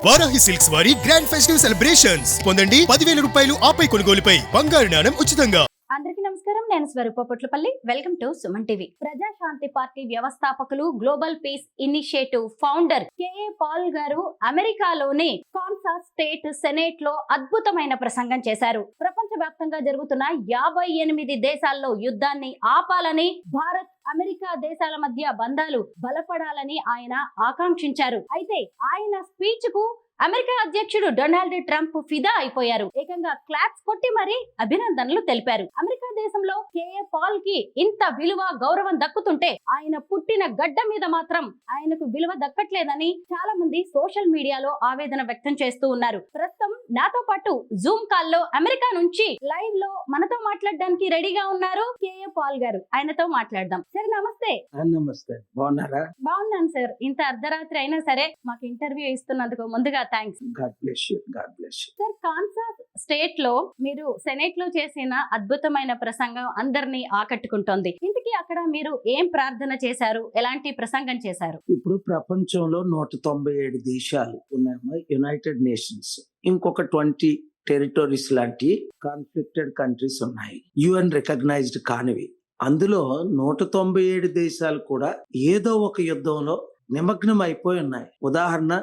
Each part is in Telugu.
వారాహి సిల్క్స్ వారి గ్రాండ్ ఫెస్టివ్ సెలబ్రేషన్స్ పొందండి 10,000 రూపాయలు ఆపై కొనుగోలుపై బంగారు నాణెం ఉచితంగా. అందరికీ నమస్కారం. నేను Swarupa Potlapalli. Welcome to Suman TV. Prajashanti party వ్యవస్థాపకులు, global peace initiative founder KA Paul గారు అమెరికాలోని కాన్సాస్ స్టేట్ సెనేట్ లో అద్భుతమైన ప్రసంగం చేశారు. ప్రపంచవ్యాప్తంగా జరుగుతున్న 58 దేశాల్లో యుద్ధాన్ని ఆపాలని, భారత్ అమెరికా దేశాల మధ్య బంధాలు బలపడాలని ఆయన ఆకాంక్షించారు. అయితే ఆయన స్పీచ్ కు అమెరికా అధ్యక్షుడు డొనాల్డ్ ట్రంప్ ఫిదా అయిపోయారు. ఏకంగా క్లాప్స్ కొట్టి మరీ అభినందనలు తెలిపారు. అమెరికా దేశంలో కేఏ పాల్ కి ఇంత విలువ, గౌరవం దక్కుతుంటే ఆయన పుట్టిన గడ్డ మీద మాత్రం ఆయనకు విలువ దక్కట్లేదని చాలా మంది సోషల్ మీడియాలో ఆవేదన వ్యక్తం చేస్తూ ఉన్నారు. ప్రస్తుతం నాతో పాటు జూమ్ కాల్ లో అమెరికా నుంచి లైవ్ లో మనతో మాట్లాడడానికి రెడీగా ఉన్నారు కేఏ పాల్ గారు. ఆయనతో మాట్లాడదాం. సార్ నమస్తే. నమస్తే, బాగున్నారా? బాగున్నాను సార్. ఇంత అర్ధరాత్రి అయినా సరే మాకు ఇంటర్వ్యూ ఇస్తున్నందుకు ముందుగా thanks. God bless you, God bless you. Sir, Kansas state లో మీరు సెనేట్ లో చేసిన అద్భుతమైన ప్రసంగం అందరినీ ఆకట్టుకుంటోంది. ఇంతకీ అక్కడ మీరు ఏం ప్రార్థన చేశారు, ఎలాంటి ప్రసంగం చేశారు? ఇప్పుడు ప్రపంచంలో 197 దేశాలు ఉన్నాయమ్మా, యునైటెడ్ నేషన్స్. ఇంకొక 20 టెరిటరీస్ లాంటి కాన్ఫ్లిక్టెడ్ కంట్రీస్ ఉన్నాయి, యుఎన్ రికగ్నైజ్డ్ కానివి. అందులో 197 దేశాలు కూడా ఏదో ఒక యుద్ధంలో నిమగ్నం అయిపోయి ఉన్నాయి. ఉదాహరణ,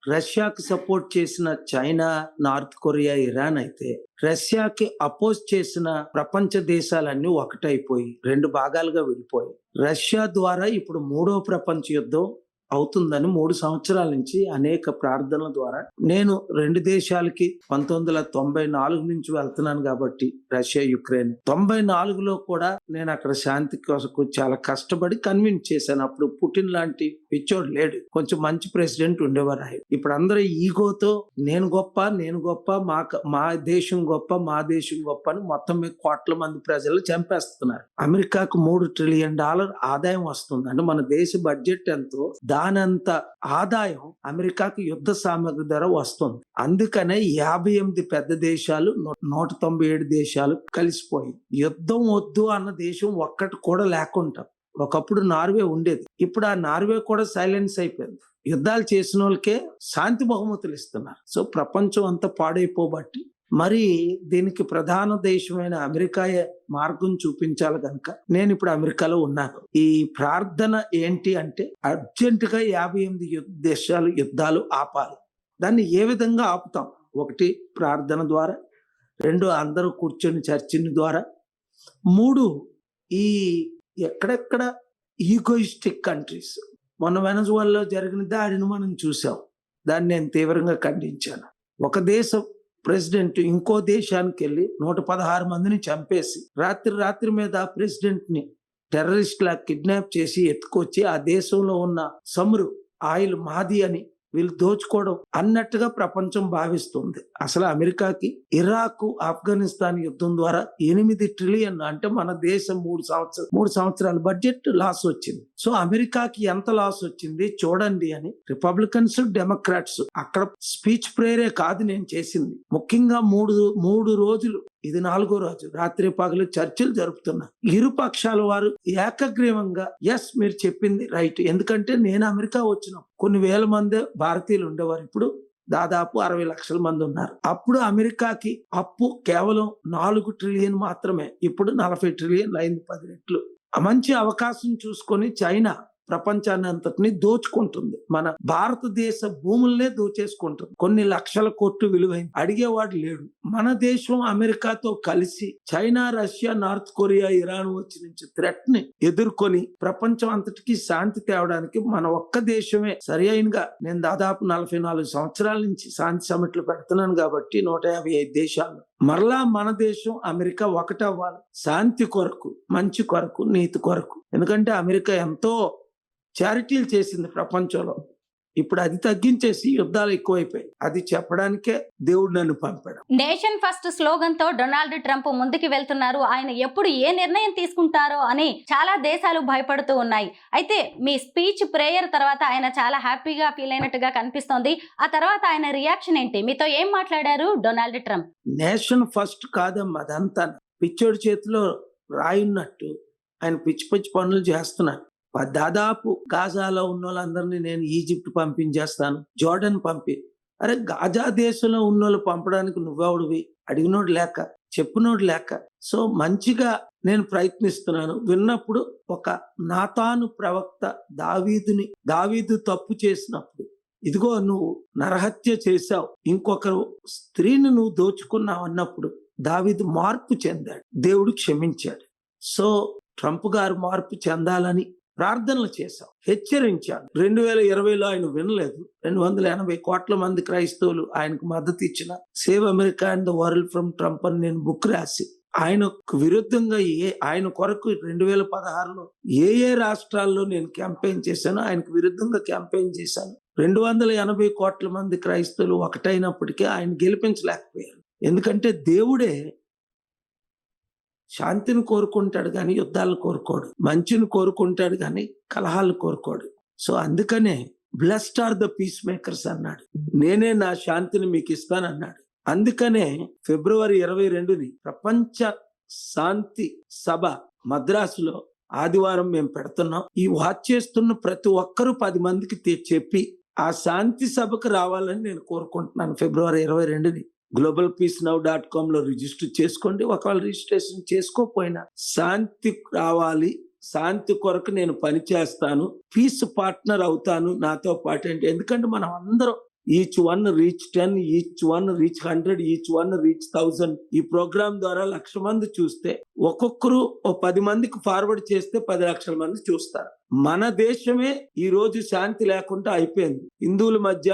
రష్యాకి సపోర్ట్ చేసిన చైనా, నార్త్ కొరియా, ఇరాన్ అయితే రష్యాకి అపోజ్ చేసిన ప్రపంచ దేశాలన్నీ ఒకటైపోయి 2 భాగాలుగా విడిపోయి, రష్యా ద్వారా ఇప్పుడు 3వ ప్రపంచ యుద్ధం అవుతుందని 3 సంవత్సరాల నుంచి అనేక ప్రార్థనల ద్వారా నేను 2 దేశాలకి 1994 నుంచి వెళ్తున్నాను కాబట్టి, రష్యా యుక్రెయిన్ 94లో కూడా నేను అక్కడ శాంతి కోసం చాలా కష్టపడి కన్విన్స్ చేశాను. అప్పుడు పుటిన్ లాంటి పిచ్చోడు లేడు, కొంచెం మంచి ప్రెసిడెంట్ ఉండేవారు. ఇప్పుడు అందరూ ఈగోతో నేను గొప్ప, నేను గొప్ప, మా దేశం గొప్ప, మా దేశం గొప్ప అని మొత్తం మీద కోట్ల మంది ప్రజలు చంపేస్తున్నారు. అమెరికాకు $3 ట్రిలియన్ ఆదాయం వస్తుంది. అంటే మన దేశ బడ్జెట్ ఎంతో దానంత ఆదాయం అమెరికాకి యుద్ధ సామగ్రి ధర వస్తుంది. అందుకనే 58 పెద్ద దేశాలు, 197 దేశాలు కలిసిపోయి యుద్ధం వద్దు అన్న దేశం ఒక్కటి కూడా లేకుండా. ఒకప్పుడు నార్వే ఉండేది, ఇప్పుడు ఆ నార్వే కూడా సైలెన్స్ అయిపోయింది. యుద్ధాలు చేసిన వాళ్ళకే శాంతి బహుమతులు ఇస్తున్నారు. సో ప్రపంచం అంతా పాడైపోబట్టి మరి దీనికి ప్రధాన దేశమైన అమెరికాయే మార్గం చూపించాలి కనుక నేను ఇప్పుడు అమెరికాలో ఉన్నాను. ఈ ప్రార్థన ఏంటి అంటే, అర్జెంటుగా 58 దేశాలు యుద్ధాలు ఆపాలి. దాన్ని ఏ విధంగా ఆపుతాం? 1 ప్రార్థన ద్వారా, 2 అందరూ కూర్చొని చర్చని ద్వారా, 3 ఈ ఎక్కడెక్కడ ఈగోయిస్టిక్ కంట్రీస్, మొన్న వెనజువేలాలో జరిగిన దాడిని మనం చూసాం. దాన్ని నేను తీవ్రంగా ఖండించాను. ఒక దేశం ప్రెసిడెంట్ ఇంకో దేశానికి వెళ్ళి 116 మందిని చంపేసి రాత్రి మీద ప్రెసిడెంట్ ని టెర్రరిస్ట్ లా కిడ్నాప్ చేసి ఎత్తుకొచ్చి ఆ దేశంలో ఉన్న సమురు ఆయిల్ మాది అని వీళ్ళు దోచుకోవడం అన్నట్టుగా ప్రపంచం భావిస్తుంది. అసలు అమెరికాకి ఇరాక్, ఆఫ్ఘనిస్తాన్ యుద్ధం ద్వారా 8 ట్రిలియన్, అంటే మన దేశం 3 సంవత్సరాల బడ్జెట్ లాస్ వచ్చింది. సో అమెరికాకి ఎంత లాస్ వచ్చింది చూడండి అని రిపబ్లికన్స్, డెమోక్రాట్స్ అక్కడ స్పీచ్ ప్రేయరే కాదు నేను చేసింది. ముఖ్యంగా మూడు రోజులు, ఇది 4వ రోజు, రాత్రి పగలు చర్చలు జరుపుతున్నా. ఇరు పక్షాల వారు ఏకగ్రీవంగా ఎస్ మీరు చెప్పింది రైట్. ఎందుకంటే నేను అమెరికా వచ్చిన కొన్ని వేల మంది భారతీయులు ఉండేవారు, ఇప్పుడు దాదాపు 60 లక్షల మంది ఉన్నారు. అప్పుడు అమెరికాకి అప్పు కేవలం 4 ట్రిలియన్ మాత్రమే, ఇప్పుడు 40 ట్రిలియన్ అయింది, 10 రెట్లు. మంచి అవకాశం చూసుకొని చైనా ప్రపంచాన్ని అంతటిని దోచుకుంటుంది. మన భారతదేశ భూములనే దోచేసుకుంటుంది. కొన్ని లక్షల కోట్లు విలువైంది, అడిగేవాడు లేడు. మన దేశం అమెరికాతో కలిసి China, Russia, north Korea, Iran వచ్చి నుంచి థ్రెట్ ని ఎదుర్కొని ప్రపంచం అంతటికి శాంతి తేవడానికి మన ఒక్క దేశమే సరి అయినగా. నేను దాదాపు 44 సంవత్సరాల నుంచి శాంతి సమిట్లు పెడుతున్నాను కాబట్టి 155 దేశాలు. మరలా మన దేశం అమెరికా ఒకటవ్వాలి, శాంతి కొరకు, మంచి కొరకు, నీతి కొరకు. ఎందుకంటే అమెరికా ఎంతో చారిటీలు చేసింది ప్రపంచంలో. ఇప్పుడు అది తగ్గించేసి యుద్ధాలు ఎక్కువైపోయాయి. అది చెప్పడానికే దేవుడు నన్ను పంపాడు. నేషన్ ఫస్ట్ స్లోగన్ తో డొనాల్డ్ ట్రంప్ ముందుకు వెళ్తున్నారు. ఆయన ఎప్పుడు ఏ నిర్ణయం తీసుకుంటారో అని చాలా దేశాలు భయపడుతూ ఉన్నాయి. అయితే మీ స్పీచ్ ప్రేయర్ తర్వాత ఆయన చాలా హ్యాపీగా ఫీల్ అయినట్టుగా కనిపిస్తోంది. ఆ తర్వాత ఆయన రియాక్షన్ ఏంటి? మీతో ఏం మాట్లాడారు డొనాల్డ్ ట్రంప్? నేషన్ ఫస్ట్ కాదమ్మా, అదంతా పిచ్చోడి చేతిలో రాయున్నట్టు ఆయన పిచ్చి పిచ్చి పనులు చేస్తున్నారు. దాదాపు గాజాలో ఉన్న వాళ్ళందరినీ నేను ఈజిప్ట్ పంపించేస్తాను, జోర్డన్ అరే గాజా దేశంలో ఉన్నోళ్ళు పంపడానికి నువ్వెవడివి? అడిగినోడు లేక, చెప్పినోడు లేక. సో మంచిగా నేను ప్రయత్నిస్తున్నాను. విన్నప్పుడు ఒక నాతాను ప్రవక్త దావీదు తప్పు చేసినప్పుడు, ఇదిగో నువ్వు నరహత్య చేశావు, ఇంకొకరు స్త్రీని నువ్వు దోచుకున్నావు అన్నప్పుడు దావీదు మార్పు చెందాడు, దేవుడు క్షమించాడు. సో ట్రంప్ గారు మార్పు చెందాలని ప్రార్థనలు చేశాం, హెచ్చరించాను. 2020లో ఆయన వినలేదు. 280 కోట్ల మంది క్రైస్తవులు ఆయనకు మద్దతు ఇచ్చిన save America and the world from Trump అని నేను బుక్ రాసి ఆయనకు విరుద్ధంగా ఆయన కొరకు 2016లో ఏ రాష్ట్రాల్లో నేను క్యాంపెయిన్ చేశానో ఆయనకు విరుద్ధంగా క్యాంపెయిన్ చేశాను. 280 కోట్ల మంది క్రైస్తవులు ఒకటైనప్పటికీ ఆయన గెలిపించలేకపోయారు. ఎందుకంటే దేవుడే శాంతిని కోరుకుంటాడు కానీ యుద్ధాలను కోరుకోడు, మంచిని కోరుకుంటాడు కానీ కలహాలు కోరుకోడు. సో అందుకనే blessed are the peace makers అన్నాడు, నేనే నా శాంతిని మీకు ఇస్తానన్నాడు. అందుకనే ఫిబ్రవరి 22ని ప్రపంచ శాంతి సభ మద్రాసులో ఆదివారం మేము పెడుతున్నాం. ఈ వాచ్ చేస్తున్న ప్రతి ఒక్కరూ 10 మందికి చెప్పి ఆ శాంతి సభకు రావాలని నేను కోరుకుంటున్నాను. ఫిబ్రవరి 22ని globalpeacenow.com లో రిజిస్టర్ చేసుకోండి. ఒకవేళ రిజిస్ట్రేషన్ చేసుకోకపోయినా శాంతి రావాలి, శాంతి కొరకు నేను పని చేస్తాను, పీస్ పార్ట్నర్ అవుతాను నాతో పాటు. అంటే ఎందుకంటే మనం అందరం each one reach 10, each one reach 100, each one reach 1000. ఈ ప్రోగ్రామ్ ద్వారా 1,00,000 మంది చూస్తే ఒక్కొక్కరు 10 మందికి ఫార్వర్డ్ చేస్తే 10 లక్షల మంది చూస్తారు. మన దేశమే ఈ రోజు శాంతి లేకుండా అయిపోయింది. హిందువుల మధ్య,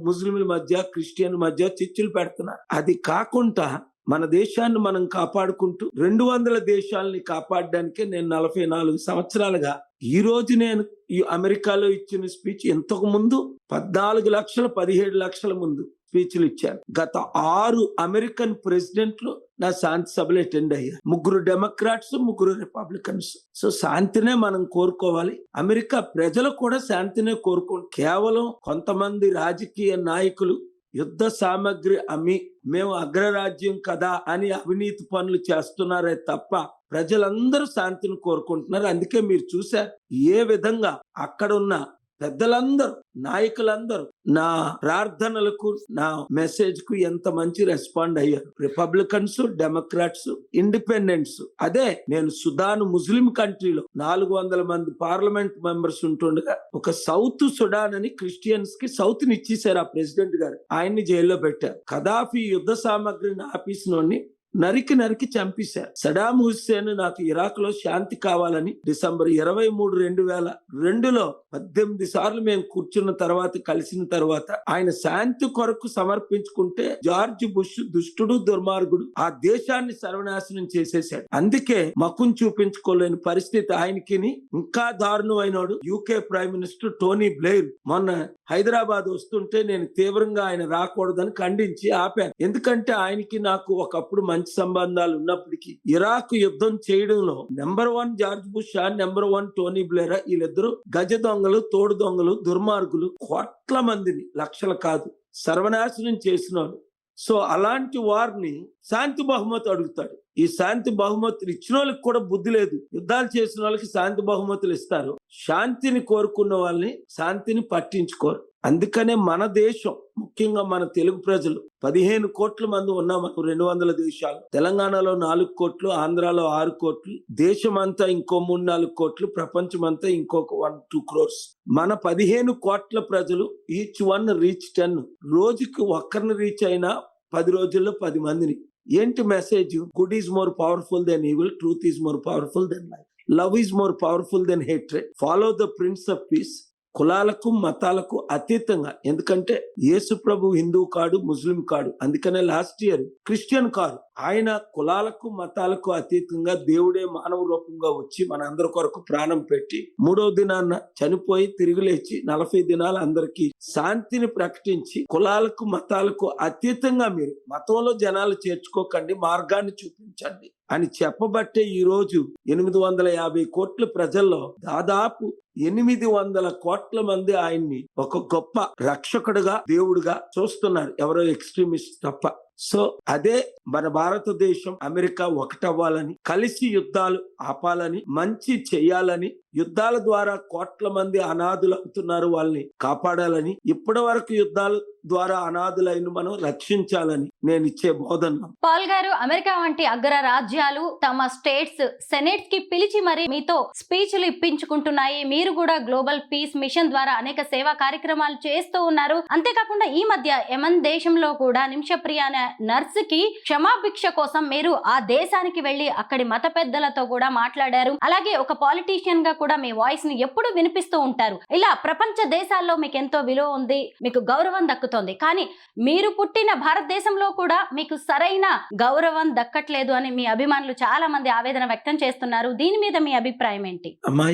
ముస్లింల మధ్య, క్రిస్టియన్ మధ్య చిచ్చులు పెడుతున్నారు. అది కాకుండా మన దేశాన్ని మనం కాపాడుకుంటూ 200 దేశాలని కాపాడడానికే నేను 44 సంవత్సరాలుగా ఈ రోజు నేను ఈ అమెరికాలో ఇచ్చిన స్పీచ్ ఇంతకు ముందు 14 లక్షల 17 లక్షల ముందు స్పీచ్లు ఇచ్చాను. గత 6 అమెరికన్ ప్రెసిడెంట్లు నా శాంతి సభలు అటెండ్ అయ్యారు. 3 డెమోక్రాట్స్, 3 రిపబ్లికన్స్. సో శాంతినే మనం కోరుకోవాలి. అమెరికా ప్రజలు కూడా శాంతినే కోరుకుంటారు. కేవలం కొంతమంది రాజకీయ నాయకులు యుద్ధ సామగ్రి అమ్మి మేము అగ్రరాజ్యం కదా అని అవినీతి పనులు చేస్తున్నారే తప్ప ప్రజలందరూ శాంతిని కోరుకుంటున్నారు. అందుకే మీరు చూశారు ఏ విధంగా అక్కడున్న పెద్దలందరూ, నాయకులందరూ నా ప్రార్థనలకు, నా మెసేజ్ కు ఎంత మంచి రెస్పాండ్ అయ్యారు. Republicans, Democrats, independents. అదే నేను సుడాన్ ముస్లిం కంట్రీలో 400 మంది పార్లమెంట్ మెంబర్స్ ఉంటుండగా ఒక సౌత్ సుడాన్ అని క్రిస్టియన్స్ కి సౌత్ ని ఇచ్చేశారు ఆ ప్రెసిడెంట్ గారు. ఆయన్ని జైల్లో పెట్టారు. ఖదాఫీ యుద్ధ సామగ్రిని ఆపేసినోడిని నరికి చంపేశారు. సడాం హుస్సేన్ నాకు ఇరాక్ లో శాంతి కావాలని డిసెంబర్ 23, 2002లో 18 సార్లు మేము కూర్చున్న తర్వాత, కలిసిన తర్వాత ఆయన శాంతి కొరకు సమర్పించుకుంటే జార్జ్ బుష్ దుష్టుడు, దుర్మార్గుడు ఆ దేశాన్ని సర్వనాశనం చేసేశాడు. అందుకే మక్కును చూపించుకోలేని పరిస్థితి ఆయనకి. ఇంకా దారుణమైనోడు UK prime minister Tony Blair. మొన్న హైదరాబాద్ వస్తుంటే నేను తీవ్రంగా ఆయన రాకూడదని ఖండించి ఆపాను. ఎందుకంటే ఆయనకి నాకు ఒకప్పుడు మంచి సంబంధాలు ఉన్నప్పటికీ ఇరాక్ యుద్ధం చేయడంలో number 1 George bush, number 1 Tony Blair, వీళ్ళిద్దరూ గజ దొంగలు, తోడు దొంగలు, దుర్మార్గులు. కోట్ల మందిని, లక్షలు కాదు, సర్వనాశనం చేసినాడు. సో అలాంటి వారిని శాంతి బహుమతి అడుగుతాడు. ఈ శాంతి బహుమతులు ఇచ్చిన వాళ్ళకి కూడా బుద్ధి లేదు. యుద్ధాలు చేసిన వాళ్ళకి శాంతి బహుమతులు ఇస్తారు, శాంతిని కోరుకున్న వాళ్ళని శాంతిని పట్టించుకోరు. అందుకనే మన దేశం, ముఖ్యంగా మన తెలుగు ప్రజలు 15 కోట్ల మంది ఉన్నాం. 200 దేశాలు. తెలంగాణలో 4 కోట్లు, ఆంధ్రాలో 6 కోట్లు, దేశమంతా ఇంకో 3-4 కోట్లు, ప్రపంచమంతా ఇంకొక 1-2 crores. మన 15 కోట్ల ప్రజలు ఈచ్ వన్ రీచ్ 10. రోజుకి ఒక్కరిని రీచ్ అయినా 10 రోజుల్లో 10 మందిని. ఏంటి message? Good is more powerful than evil, truth is more powerful than life, love is more powerful than hatred, follow the prince of peace. కులాలకు, మతాలకు అతీతంగా. ఎందుకంటే యేసు ప్రభు హిందూ కాడు, ముస్లిం కాడు. అందుకనే లాస్ట్ ఇయర్ క్రిస్టియన్ కాదు. ఆయన కులాలకు, మతాలకు అతీతంగా దేవుడే మానవ రూపంగా వచ్చి మన అందరి కొరకు ప్రాణం పెట్టి 3వ దినాన్న చనిపోయి తిరిగి లేచి 40 దినాలు అందరికీ శాంతిని ప్రకటించి, కులాలకు, మతాలకు అతీతంగా మీరు మతంలో జనాలు చేర్చుకోకండి, మార్గాన్ని చూపించండి అని చెప్పబట్టే ఈ రోజు 850 కోట్ల ప్రజల్లో దాదాపు 800 కోట్ల మంది ఆయన్ని ఒక గొప్ప రక్షకుడుగా, దేవుడుగా చూస్తున్నారు, ఎవరో ఎక్స్ట్రీమిస్ట్ తప్ప. సో అదే మన భారతదేశం, అమెరికా ఒకటవ్వాలని, కలిసి యుద్ధాలు ఆపాలని, మంచి చెయ్యాలని, యుద్ధాల ద్వారా కోట్ల మంది అనాథులు అవుతున్నారు, వాళ్ళని కాపాడాలని, ఇప్పటి వరకు యుద్ధాల ద్వారా అనాథులైన మనం రక్షించాలని నేను ఇచ్చే బోధన. పాల్ గారు, అమెరికా వంటి అగ్ర రాజ్యాలు తమ స్టేట్స్ సెనేట్స్ కి పిలిచి మరి మీతో స్పీచ్లు ఇప్పించుకుంటున్నాయి. మీరు కూడా గ్లోబల్ పీస్ మిషన్ ద్వారా అనేక సేవా కార్యక్రమాలు చేస్తూ ఉన్నారు. అంతేకాకుండా ఈ మధ్య యమన్ దేశంలో కూడా నిమిషప్రియ అనే నర్స్ కి క్షమాభిక్ష కోసం మీరు ఆ దేశానికి వెళ్లి అక్కడి మత పెద్దలతో కూడా మాట్లాడారు. అలాగే ఒక పాలిటీషియన్ గా కూడా మీ వాయిస్ ని ఎప్పుడు వినిపిస్తూ ఉంటారు. ఇలా ప్రపంచ దేశాల్లో మీకు ఎంతో విలువ ఉంది, మీకు గౌరవం దక్కుతుంది. కానీ మీరు పుట్టిన భారతదేశంలో కూడా మీకు సరైన గౌరవం దక్కట్లేదు అని మీ అభిమానులు చాలా మంది ఆవేదన వ్యక్తం చేస్తున్నారు. దీని మీద మీ అభిప్రాయం ఏంటి? అమ్మా,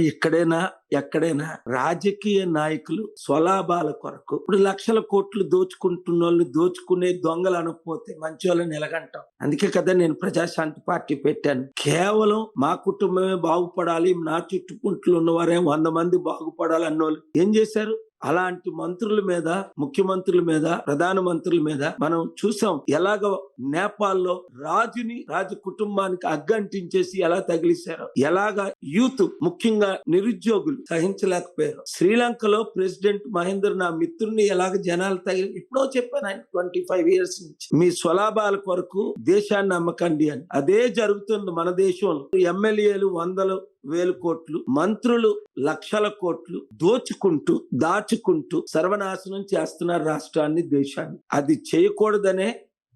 ఎక్కడైనా రాజకీయ నాయకులు స్వలాభాల కొరకు ఇప్పుడు లక్షల కోట్లు దోచుకుంటున్న వాళ్ళు దోచుకునే దొంగలు అనకపోతే మంచి వాళ్ళని ఎలాగంటాం? అందుకే కదా నేను ప్రజాశాంతి పార్టీ పెట్టాను. కేవలం మా కుటుంబమే బాగుపడాలి, నా చుట్టుపుట్లు ఉన్నవారే 100 మంది బాగుపడాలి అన్నోళ్ళు ఏం చేశారు? అలాంటి మంత్రుల మీద, ముఖ్యమంత్రుల మీద, ప్రధానమంత్రుల మీద మనం చూసాం. ఎలాగ నేపాల్లో రాజు కుటుంబానికి అగ్గంటించేసి ఎలా తగిలిశారో, ఎలాగ యూత్ ముఖ్యంగా నిరుద్యోగులు సహించలేకపోయారు. శ్రీలంకలో ప్రెసిడెంట్ మహేందర్ నా మిత్రుడిని ఎలాగ జనాలు తగిలి, ఎప్పుడో చెప్పాను ఆయన 25 years నుంచి, మీ స్వలాభాల కొరకు దేశాన్ని అమ్మకండి అని. అదే జరుగుతుంది మన దేశంలో. ఎమ్మెల్యేలు 100,000 కోట్లు, మంత్రులు లక్షల కోట్లు దాచుకుంటూ సర్వనాశనం చేస్తున్నారు రాష్ట్రాన్ని, దేశాన్ని. అది చేయకూడదనే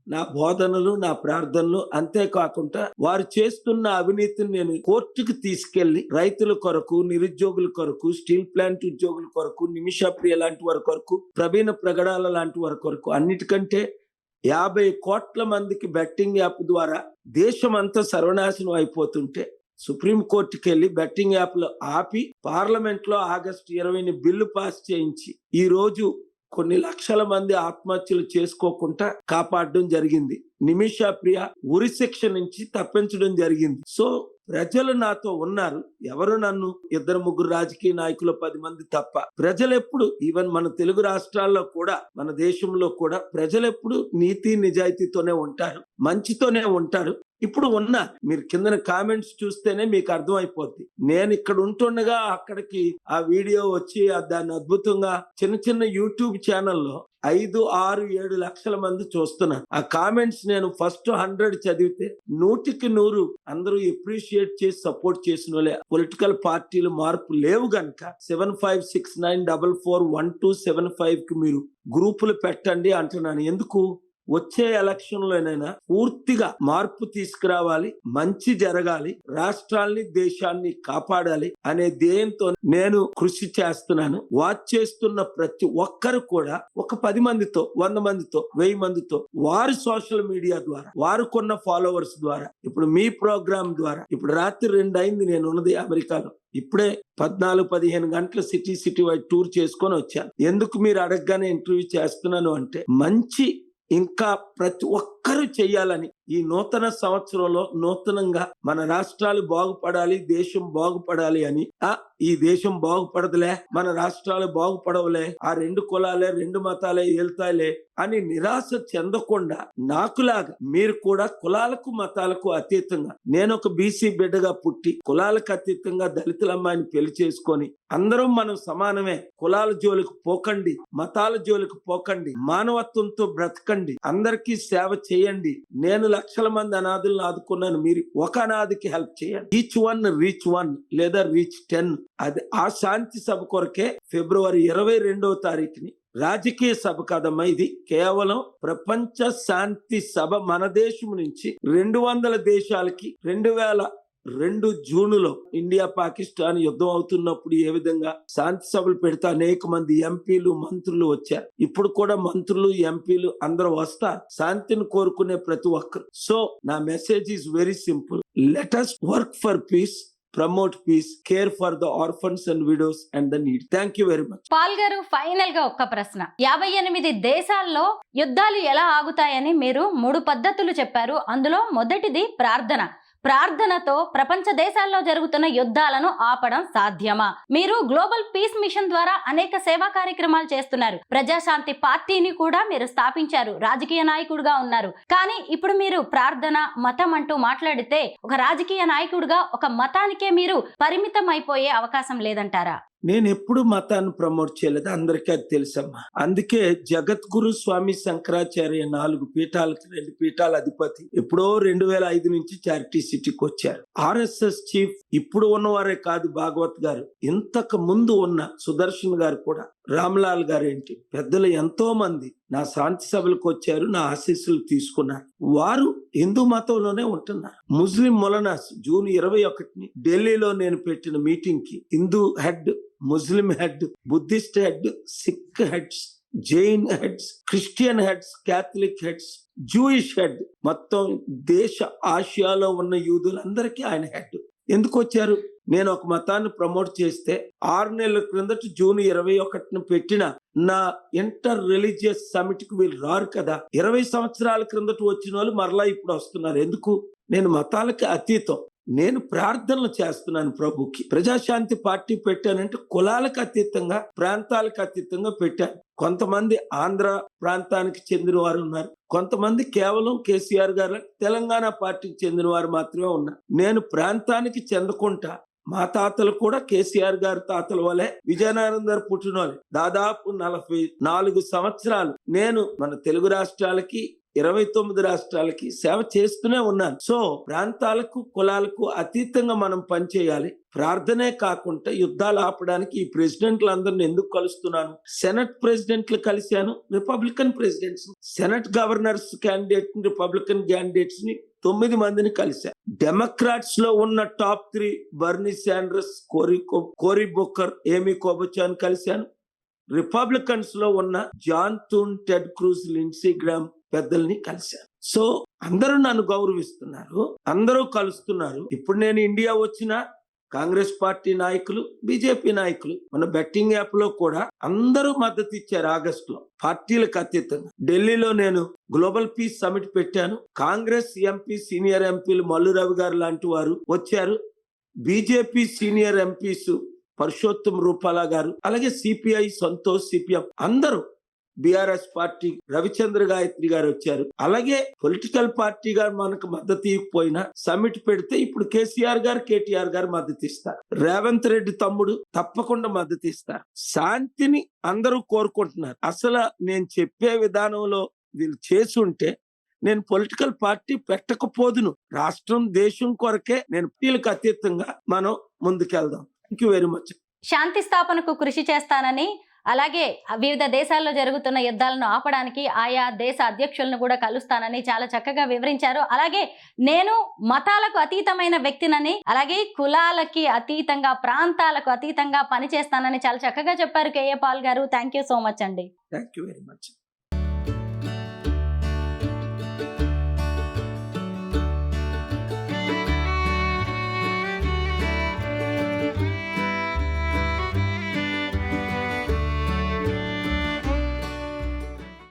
నా బోధనలు, నా ప్రార్థనలు. అంతేకాకుండా వారు చేస్తున్న అవినీతిని నేను కోర్టుకు తీసుకెళ్లి రైతుల కొరకు, నిరుద్యోగుల కొరకు, స్టీల్ ప్లాంట్ ఉద్యోగుల కొరకు, నిమిషప్రియ లాంటి వారి కొరకు, ప్రవీణ ప్రగడాల లాంటి వారి కొరకు, అన్నిటికంటే 50 కోట్ల మందికి బెట్టింగ్ యాప్ ద్వారా దేశం అంతా సర్వనాశనం అయిపోతుంటే సుప్రీం కోర్టుకి వెళ్లి బెట్టింగ్ యాప్లు ఆపి పార్లమెంట్ లో ఆగస్టు 20 బిల్లు పాస్ చేయించి ఈ రోజు కొన్ని లక్షల మంది ఆత్మహత్యలు చేసుకోకుండా కాపాడడం జరిగింది. నిమిషప్రియ ఉరి శిక్ష నుంచి తప్పించడం జరిగింది. సో ప్రజలు నాతో ఉన్నారు. ఎవరు నన్ను 2-3 రాజకీయ నాయకులు 10 మంది తప్ప. ప్రజలెప్పుడు, ఈవెన్ మన తెలుగు రాష్ట్రాల్లో కూడా, మన దేశంలో కూడా ప్రజలెప్పుడు నీతి నిజాయితీతోనే ఉంటారు, మంచితోనే ఉంటారు. ఇప్పుడు మీరు కింద కామెంట్స్ చూస్తేనే మీకు అర్థమైపోద్ది. నేను ఇక్కడ ఉంటుండగా అక్కడికి ఆ వీడియో వచ్చి దాన్ని అద్భుతంగా చిన్న యూట్యూబ్ ఛానల్లో 5, 6, 7 లక్షల మంది చూస్తున్నారు. ఆ కామెంట్స్ నేను ఫస్ట్ 100 చదివితే 100కి 100 అందరూ ఎప్రిషియేట్ చేసి సపోర్ట్ చేసిన వాళ్ళే. పొలిటికల్ పార్టీలు మార్పు లేవు గనక 7569441275 కి మీరు గ్రూపులు పెట్టండి అంటున్నాను. ఎందుకు? వచ్చే ఎలక్షన్ లోనైనా పూర్తిగా మార్పు తీసుకురావాలి, మంచి జరగాలి, రాష్ట్రాల్ని, దేశాన్ని కాపాడాలి అనే ధ్యేయంతో నేను కృషి చేస్తున్నాను. వాచ్ చేస్తున్న ప్రతి ఒక్కరు కూడా ఒక 10 మందితో, 100 మందితో, 1000 మందితో, వారు సోషల్ మీడియా ద్వారా, వారుకున్న ఫాలోవర్స్ ద్వారా, ఇప్పుడు మీ ప్రోగ్రామ్ ద్వారా, ఇప్పుడు రాత్రి 2 అయింది నేను ఉన్నది అమెరికాలో. ఇప్పుడే 14-15 గంటల సిటీ వైడ్ టూర్ చేసుకొని వచ్చాను. ఎందుకు మీరు అడగగానే ఇంటర్వ్యూ చేస్తున్నాను అంటే, మంచి ఇంకా ప్రతి ఒక్కరూ చెయ్యాలని, ఈ నూతన సంవత్సరంలో నూతనంగా మన రాష్ట్రాలు బాగుపడాలి, దేశం బాగుపడాలి అని. ఈ దేశం బాగుపడదులే, మన రాష్ట్రాలు బాగుపడవులే, ఆ 2 కులాలే 2 మతాలే వెళ్తాయిలే అని నిరాశ చెందకుండా, నాకులాగా మీరు కూడా కులాలకు మతాలకు అతీతంగా, నేను ఒక బీసీ బిడ్డగా పుట్టి కులాలకు అతీతంగా దళితుల అమ్మాయిని పెళ్లి చేసుకొని అందరం మనం సమానమే, కులాల జోలికి పోకండి, మతాల జోలికి పోకండి, మానవత్వంతో బ్రతకండి, అందరికీ సేవ చేయండి. నేను లక్షల మంది అనాథులను ఆదుకున్నాను, మీరు ఒక అనాథకి హెల్ప్ చేయండి. ఈచ్ వన్ రీచ్ 1 లేదా రీచ్ 10. అది ఆ శాంతి సభ కొరకే ఫిబ్రవరి 22వ తారీఖుని, రాజకీయ సభ కాదమ్మా ఇది, కేవలం ప్రపంచ శాంతి సభ. మన దేశం నుంచి 200 దేశాలకి 2002 జూన్లో ఇండియా పాకిస్తాన్ యుద్ధం అవుతున్నప్పుడు ఏ విధంగా శాంతి సభలు పెడితే అనేక మంది ఎంపీలు, మంత్రులు వచ్చారు. ఇప్పుడు కూడా మంత్రులు, ఎంపీలు అందరూ వస్తారు, శాంతిని కోరుకునే ప్రతి ఒక్కరు. సో నా message is very simple. Let us work for peace, promote peace, care for the orphans and widows and the need. Thank you very much. Paul గారు, ఫైనల్ గా ఒక్క ప్రశ్న. 58 దేశాల్లో యుద్ధాలు ఎలా ఆగుతాయని మీరు 3 పద్ధతులు చెప్పారు. అందులో మొదటిది ప్రార్థన. ప్రార్థనతో ప్రపంచ దేశాల్లో జరుగుతున్న యుద్ధాలను ఆపడం సాధ్యమా? మీరు గ్లోబల్ పీస్ మిషన్ ద్వారా అనేక సేవా కార్యక్రమాలు చేస్తున్నారు. ప్రజాశాంతి పార్టీని కూడా మీరు స్థాపించారు. రాజకీయ నాయకుడిగా ఉన్నారు. కానీ ఇప్పుడు మీరు ప్రార్థన, మతం అంటూ మాట్లాడితే ఒక రాజకీయ నాయకుడిగా ఒక మతానికే మీరు పరిమితం అయిపోయే అవకాశం లేదంటారా? నేను ఎప్పుడు మతాన్ని ప్రమోట్ చేయలేదు, అందరికీ అది తెలుసమ్మా. అందుకే జగద్గురు స్వామి శంకరాచార్య 4 పీఠాలకి 2 పీఠాల అధిపతి ఎప్పుడో 2005 నుంచి చారిటీ సిటీకి వచ్చారు. RSS చీఫ్ ఇప్పుడు ఉన్నవారే కాదు, భాగవత్ గారు, ఇంతకు ముందు ఉన్న సుదర్శన్ గారు కూడా, రామ్లాల్ గారు ఏంటి, పెద్దలు ఎంతో మంది నా శాంతి సభలకు వచ్చారు, నా ఆశీస్సులు తీసుకున్నారు. వారు హిందూ మతంలోనే ఉంటున్నారు. ముస్లిం మొలనాస్ జూన్ 21 ఢిల్లీలో నేను పెట్టిన మీటింగ్ కి Hindu head, Muslim head, Buddhist head, Sikh heads, Jain heads, Christian heads, Catholic heads, Jewish head, మొత్తం దేశ ఆసియాలో ఉన్న యూదులందరికీ ఆయన హెడ్. ఎందుకు వచ్చారు? నేను ఒక మతాన్ని ప్రమోట్ చేస్తే 6 నెలల క్రిందట జూన్ 21 పెట్టిన నా ఇంటర్ రిలీజియస్ సమిట్ కి వీళ్ళు రారు కదా. 20 సంవత్సరాల క్రిందట వచ్చిన వాళ్ళు మరలా ఇప్పుడు వస్తున్నారు. ఎందుకు? నేను మతాలకి అతీతం, నేను ప్రార్థనలు చేస్తున్నాను ప్రభుకి. ప్రజాశాంతి పార్టీ పెట్టానంటే కులాలకు అతీతంగా, ప్రాంతాలకు అతీతంగా పెట్టాను. కొంతమంది ఆంధ్ర ప్రాంతానికి చెందిన వారు ఉన్నారు, కొంతమంది కేవలం కేసీఆర్ గారు తెలంగాణ పార్టీకి చెందిన వారు మాత్రమే ఉన్నారు. నేను ప్రాంతానికి చెందకుండా, మా తాతలు కూడా కేసీఆర్ గారి తాతల వలె విజయనగరం గారు పుట్టినోళ్ళే. దాదాపు 44 సంవత్సరాలు నేను మన తెలుగు రాష్ట్రాలకి 29 రాష్ట్రాలకి సేవ చేస్తూనే ఉన్నాను. సో ప్రాంతాలకు, కులాలకు అతీతంగా మనం పనిచేయాలి. ప్రార్థనే కాకుండా యుద్ధాలు ఆపడానికి ఈ ప్రెసిడెంట్లందరిని ఎందుకు కలుస్తున్నాను? సెనెట్ ప్రెసిడెంట్లు కలిశాను, Republican presidents, senate governors candidate, Republican candidates ని 9 మందిని కలిశాను. డెమోక్రాట్స్ లో ఉన్న top 3 Bernie Sanders, Cory Booker, Amy Klobuchar కలిశాను. రిపబ్లికన్స్ లో ఉన్న John Thune, Ted Cruz, Lindsey Graham పెద్దల్ని కలిశారు. సో అందరూ నన్ను గౌరవిస్తున్నారు, అందరూ కలుస్తున్నారు. ఇప్పుడు నేను ఇండియా వచ్చిన కాంగ్రెస్ పార్టీ నాయకులు, బీజేపీ నాయకులు, మన బెట్టింగ్ యాప్ లో కూడా అందరూ మద్దతు ఇచ్చారు. ఆగస్టులో పార్టీలకు అతీతంగా ఢిల్లీలో నేను గ్లోబల్ పీస్ సమిట్ పెట్టాను. కాంగ్రెస్ ఎంపీ, సీనియర్ ఎంపీలు మల్లు రవి గారు లాంటి వారు వచ్చారు. BJP senior MPs Parshottam Rupala గారు, అలాగే సిపిఐ సంతోష్, సిపిఎం అందరూ, బీఆర్ఎస్ పార్టీ రవిచంద్ర గాయత్రి గారు వచ్చారు. అలాగే పొలిటికల్ పార్టీగా మనకు మద్దతు ఇవ్వకపోయినా సమిట్ పెడితే ఇప్పుడు కేసీఆర్ గారు, కేటీఆర్ గారు మద్దతు ఇస్తారు. రేవంత్ రెడ్డి తమ్ముడు తప్పకుండా మద్దతు ఇస్తారు. శాంతిని అందరూ కోరుకుంటున్నారు. అసలు నేను చెప్పే విధానంలో వీళ్ళు చేసుంటే నేను పొలిటికల్ పార్టీ పెట్టకపోదును. రాష్ట్రం, దేశం కొరకే నేను పార్టీలకు అతీతంగా మనం ముందుకెళ్దాం. Thank you very much. శాంతి స్థాపనకు కృషి చేస్తానని, అలాగే వివిధ దేశాల్లో జరుగుతున్న యుద్ధాలను ఆపడానికి ఆయా దేశ అధ్యక్షులను కూడా కలుస్తానని చాలా చక్కగా వివరించారు. అలాగే నేను మతాలకు అతీతమైన వ్యక్తినని, అలాగే కులాలకి అతీతంగా, ప్రాంతాలకు అతీతంగా పనిచేస్తానని చాలా చక్కగా చెప్పారు కేఏ పాల్ గారు. థ్యాంక్ యూ సో మచ్ అండి. Thank you very much.